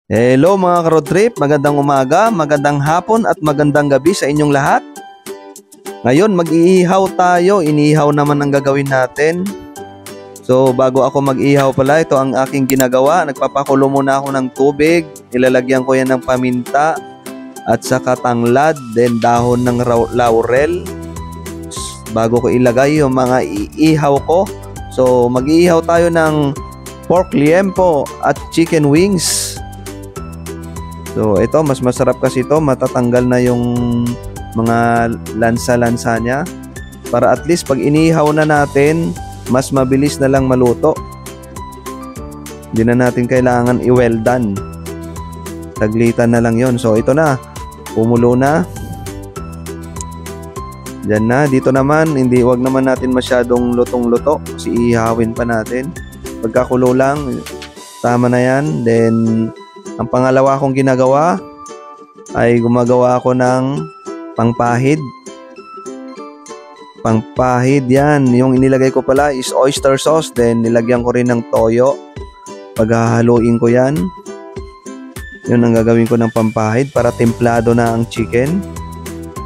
Hello mga ka-road trip, magandang umaga, magandang hapon at magandang gabi sa inyong lahat. Ngayon mag-iihaw tayo, inihaw naman ang gagawin natin. So bago ako mag-ihaw pala, ito ang aking ginagawa. Nagpapakulo muna ako ng tubig, ilalagyan ko yan ng paminta at saka tanglad, then dahon ng laurel. Bago ko ilagay yung mga iihaw ko. So mag-iihaw tayo ng pork liempo at chicken wings. So ito, mas masarap kasi ito, matatanggal na yung mga lansa-lansa niya. Para at least pag inihaw na natin, mas mabilis na lang maluto. Hindi na natin kailangan i-well done. Taglitan na lang yon. So ito na, pumulo na. Diyan na, dito naman, wag naman natin masyadong lutong-luto kasi ihawin pa natin. Pagkakulo lang, tama na yan. Then ang pangalawa kong ginagawa ay gumagawa ako ng pangpahid. Pangpahid yan. Yung inilagay ko pala is oyster sauce. Then nilagyan ko rin ng toyo. Paghahaluin ko yan. Yun ang gagawin ko ng pampahid para templado na ang chicken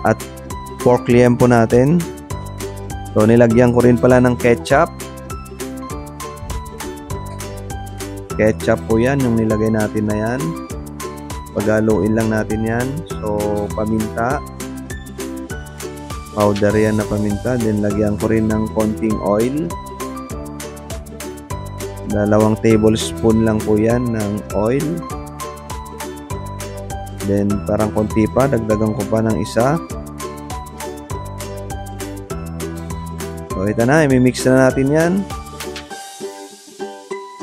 at pork liempo natin. So nilagyan ko rin pala ng ketchup. Ketchup po yan, yung nilagay natin na yan. Paghaluin lang natin yan. So, paminta. Powder yan na paminta. Then, lagyan ko rin ng konting oil. 2 tablespoon lang po yan ng oil. Then, parang konti pa. Dagdagan ko pa ng isa. So, ito na. I-mix na natin yan.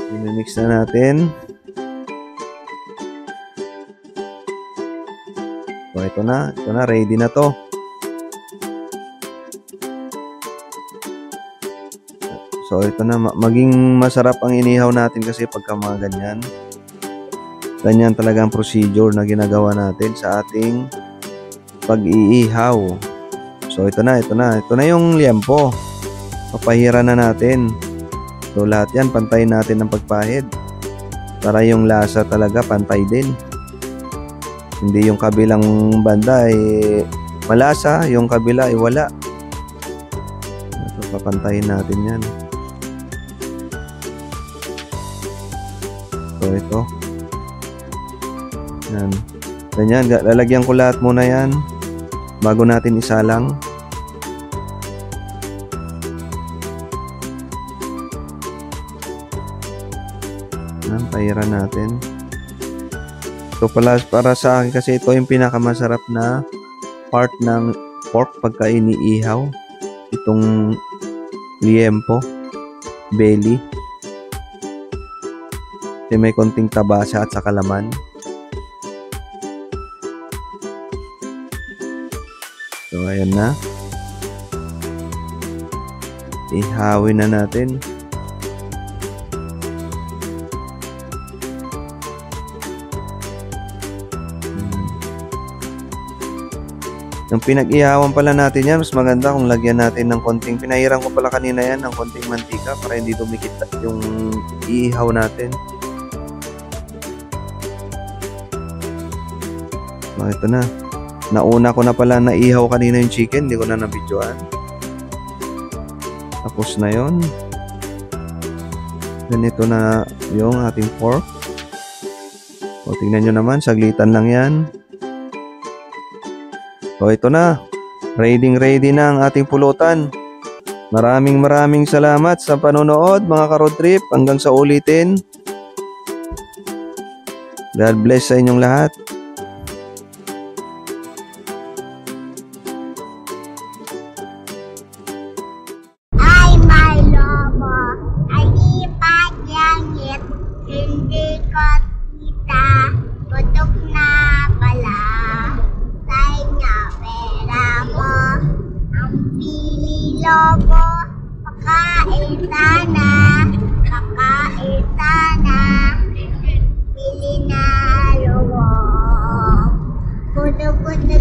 I-mix na natin. So ito na, ready na to. So ito na, maging masarap ang inihaw natin kasi pagka mga ganyan. Ganyan talaga ang procedure na ginagawa natin sa ating pag-iihaw. So ito na yung liempo. Papahira na natin. So lahat yan, pantayin natin ng pagpahid para yung lasa talaga pantay din. Hindi yung kabilang banda ay malasa, yung kabila ay wala. So papantayin natin yan. So ito. Yan. Ganyan, lalagyan ko lahat muna yan bago natin isalang. Pahiran natin. So para sa akin kasi ito yung pinakamasarap na part ng pork pagka iniihaw. Itong liempo, belly. Kasi may konting taba siya at saka laman. So ayan na. Ihawin na natin. Yung pinag-ihawan pala natin yan, mas maganda kung lagyan natin ng konting, pinahiran ko pala kanina yan ng konting mantika para hindi dumikit yung iihaw natin. So ito na. Nauna ko na pala na ihaw kanina yung chicken, hindi ko na nabidyoan. Tapos na yon. Ganito na yung ating pork. O tingnan nyo naman, saglitan lang yan. So ito na, ready na ang ating pulutan. Maraming salamat sa panonood mga ka-road trip. Hanggang sa ulitin. God bless sa inyong lahat. Ay may lobo, ay lipat langit, hindi ko kita, putok na pala. Lobo, pakain sana, pili na lobo, puto-puto